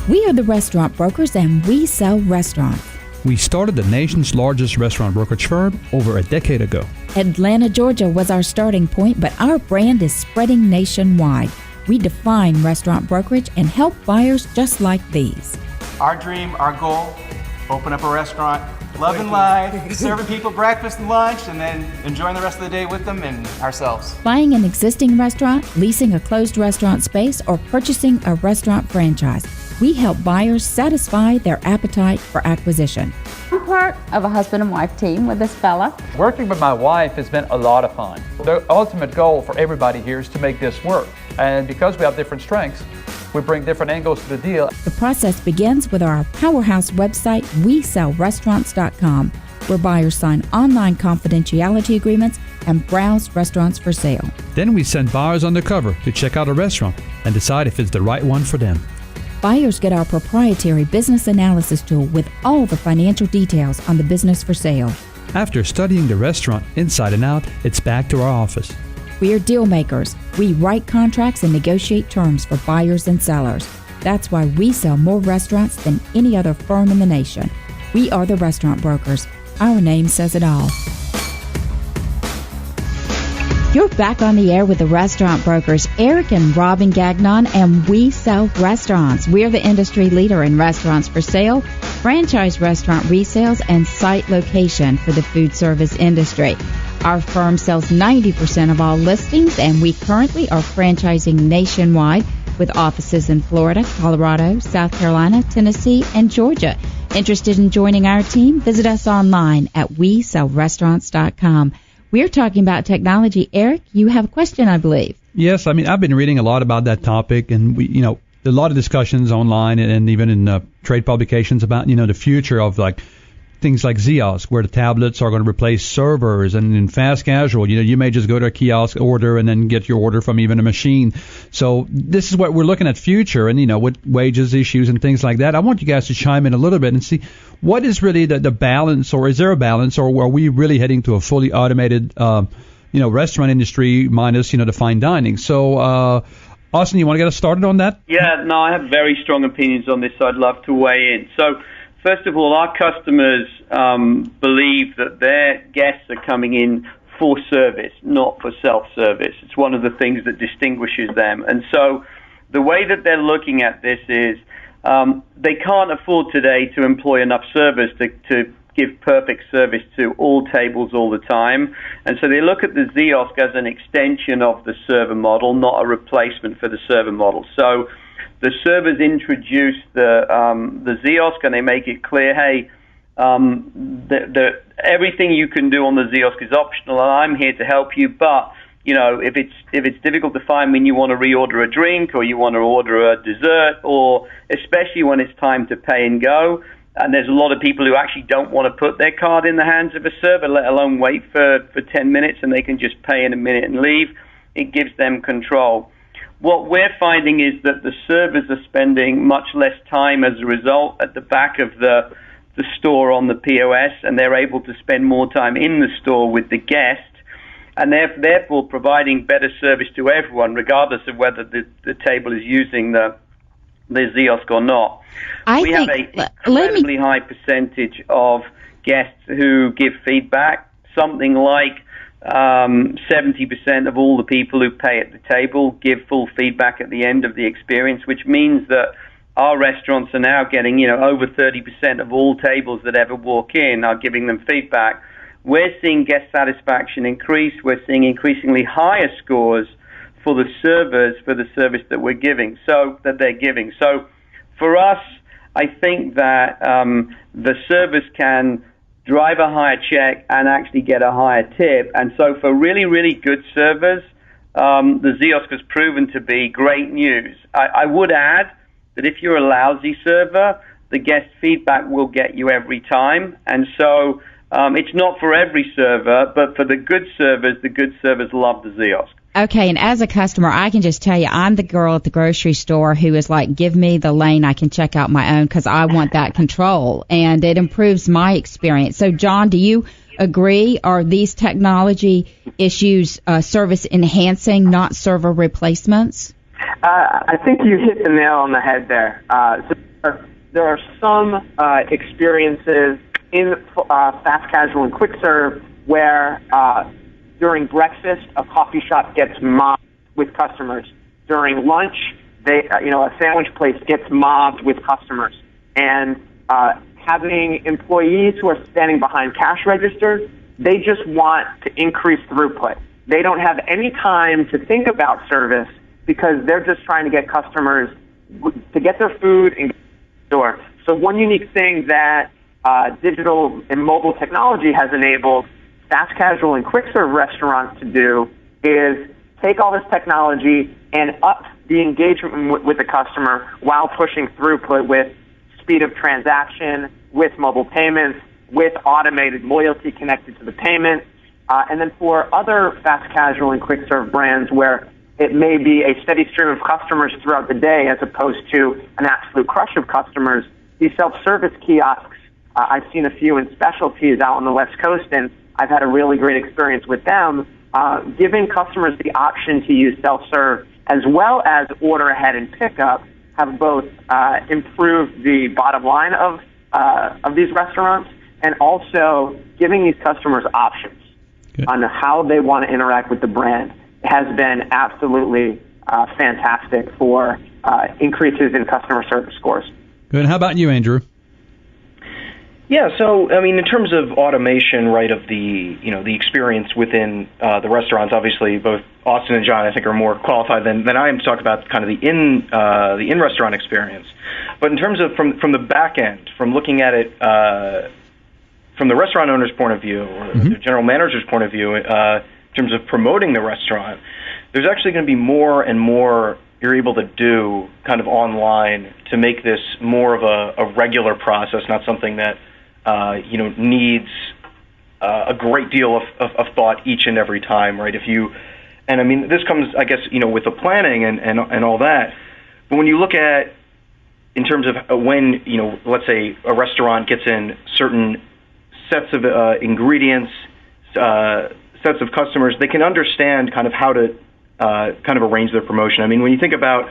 We are the restaurant brokers, and we sell restaurants. We started the nation's largest restaurant brokerage firm over a decade ago. Atlanta, Georgia was our starting point, but our brand is spreading nationwide. We define restaurant brokerage and help buyers just like these. Our dream, our goal, open up a restaurant, loving life, serving people breakfast and lunch, and then enjoying the rest of the day with them and ourselves. Buying an existing restaurant, leasing a closed restaurant space, or purchasing a restaurant franchise, we help buyers satisfy their appetite for acquisition. I'm part of a husband and wife team with this fella. Working with my wife has been a lot of fun. The ultimate goal for everybody here is to make this work. And because we have different strengths, we bring different angles to the deal. The process begins with our powerhouse website, WeSellRestaurants.com, where buyers sign online confidentiality agreements and browse restaurants for sale. Then we send buyers undercover to check out a restaurant and decide if it's the right one for them. Buyers get our proprietary business analysis tool with all the financial details on the business for sale. After studying the restaurant inside and out, it's back to our office. We are deal makers. We write contracts and negotiate terms for buyers and sellers. That's why we sell more restaurants than any other firm in the nation. We are the restaurant brokers. Our name says it all. You're back on the air with the restaurant brokers, Eric and Robin Gagnon, and we sell restaurants. We're the industry leader in restaurants for sale, franchise restaurant resales, and site location for the food service industry. Our firm sells 90% of all listings, and we currently are franchising nationwide with offices in Florida, Colorado, South Carolina, Tennessee, and Georgia. Interested in joining our team? Visit us online at WeSellRestaurants.com. We're talking about technology. Eric, you have a question, I believe. Yes, I've been reading a lot about that topic, and a lot of discussions online and even in trade publications about, the future of things like kiosks, where the tablets are going to replace servers, and in fast casual, you may just go to a kiosk, order, and then get your order from even a machine. So this is what we're looking at future, and with wages issues and things like that. I want you guys to chime in a little bit and see what is really the balance, or is there a balance, or are we really heading to a fully automated, restaurant industry minus, the fine dining? So, Austin, you want to get us started on that? Yeah, no, I have very strong opinions on this, so I'd love to weigh in. So, first of all, our customers believe that their guests are coming in for service, not for self-service. It's one of the things that distinguishes them. And so the way that they're looking at this is they can't afford today to employ enough servers to give perfect service to all tables all the time. And so they look at the kiosk as an extension of the server model, not a replacement for the server model. So the servers introduce the kiosk, and they make it clear, hey, everything you can do on the kiosk is optional, and I'm here to help you. But if it's difficult to find when you want to reorder a drink, or you want to order a dessert, or especially when it's time to pay and go, and there's a lot of people who actually don't want to put their card in the hands of a server, let alone wait for 10 minutes, and they can just pay in a minute and leave. It gives them control. What we're finding is that the servers are spending much less time as a result at the back of the store on the POS, and they're able to spend more time in the store with the guest, and they're therefore providing better service to everyone, regardless of whether the table is using the kiosk or not. We have an incredibly high percentage of guests who give feedback, something like 70% of all the people who pay at the table give full feedback at the end of the experience, which means that our restaurants are now getting, over 30% of all tables that ever walk in are giving them feedback. We're seeing guest satisfaction increase. We're seeing increasingly higher scores for the servers for the service that they're giving. So for us, I think that the servers can drive a higher check and actually get a higher tip. And so for really, really good servers, the kiosk has proven to be great news. I would add that if you're a lousy server, the guest feedback will get you every time. And so it's not for every server, but for the good servers love the kiosk. Okay, and as a customer, I can just tell you, I'm the girl at the grocery store who is like, give me the lane I can check out my own, because I want that control, and it improves my experience. So, John, do you agree? Are these technology issues service enhancing, not server replacements? I think you hit the nail on the head there. So there are some experiences in fast casual and quick serve where during breakfast a coffee shop gets mobbed with customers. During lunch, a sandwich place gets mobbed with customers. And having employees who are standing behind cash registers, they just want to increase throughput. They don't have any time to think about service because they're just trying to get customers to get their food and get to the door. So one unique thing that digital and mobile technology has enabled fast casual and quick serve restaurants to do is take all this technology and up the engagement with the customer while pushing throughput with speed of transaction, with mobile payments, with automated loyalty connected to the payment. And then for other fast casual and quick serve brands where it may be a steady stream of customers throughout the day as opposed to an absolute crush of customers, these self-service kiosks, I've seen a few in specialties out on the West Coast, and I've had a really great experience with them, giving customers the option to use self-serve as well as order ahead and pickup have both improved the bottom line of these restaurants and also giving these customers options on how they want to interact with the brand has been absolutely fantastic for increases in customer service scores. Good. How about you, Andrew? Yeah, so I mean, in terms of automation, right, of the the experience within the restaurants, obviously both Austin and John, I think, are more qualified than I am to talk about kind of the in restaurant experience. But in terms of from the back end, from looking at it from the restaurant owner's point of view or the general manager's point of view, in terms of promoting the restaurant, there's actually going to be more and more you're able to do kind of online to make this more of a regular process, not something that needs a great deal of thought each and every time, right? And I mean, this comes, I guess, with the planning and all that. But when you look at, in terms of when, let's say a restaurant gets in certain sets of ingredients, sets of customers, they can understand kind of how to kind of arrange their promotion. I mean, when you think about,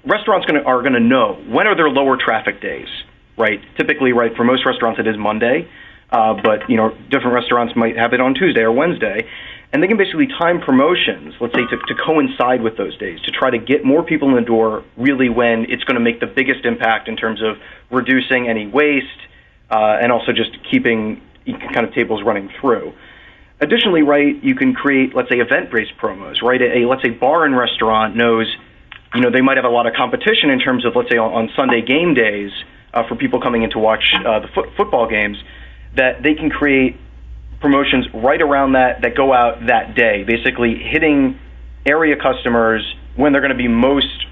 restaurants are going to know when are their lower traffic days, right? Typically, right, for most restaurants it is Monday, but different restaurants might have it on Tuesday or Wednesday, and they can basically time promotions, let's say, to coincide with those days to try to get more people in the door really when it's going to make the biggest impact in terms of reducing any waste and also just keeping kind of tables running through. Additionally, right, you can create, let's say, event-based promos, right? Let's say bar and restaurant knows, they might have a lot of competition in terms of, let's say, on Sunday game days for people coming in to watch the football games, that they can create promotions right around that go out that day, basically hitting area customers when they're going to be most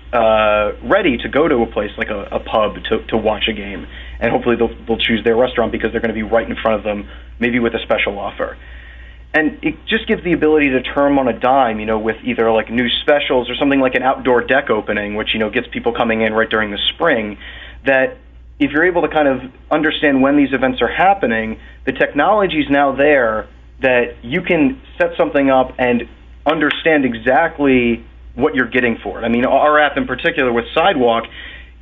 ready to go to a place like a pub to watch a game. And hopefully they'll choose their restaurant because they're going to be right in front of them, maybe with a special offer. And it just gives the ability to turn on a dime, with either like new specials or something like an outdoor deck opening, which, gets people coming in right during the spring, that if you're able to kind of understand when these events are happening, the technology is now there that you can set something up and understand exactly what you're getting for it. I mean, our app in particular with Sidewalk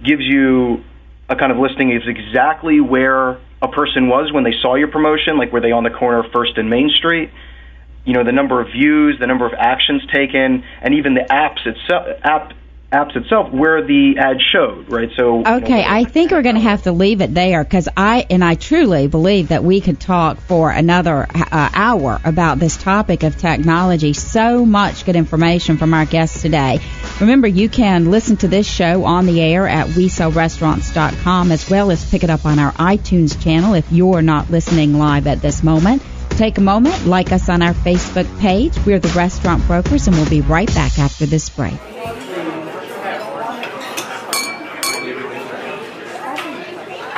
gives you a kind of listing of exactly where a person was when they saw your promotion, like were they on the corner of 1st and Main Street, the number of views, the number of actions taken, and even the apps itself where the ad showed, right? So okay, I think we're going to have to leave it there because I truly believe that we could talk for another hour about this topic of technology. So much good information from our guests today. Remember, you can listen to this show on the air at WeSellRestaurants.com as well as pick it up on our iTunes channel if you're not listening live at this moment. Take a moment, like us on our Facebook page. We're the Restaurant Brokers, and we'll be right back after this break.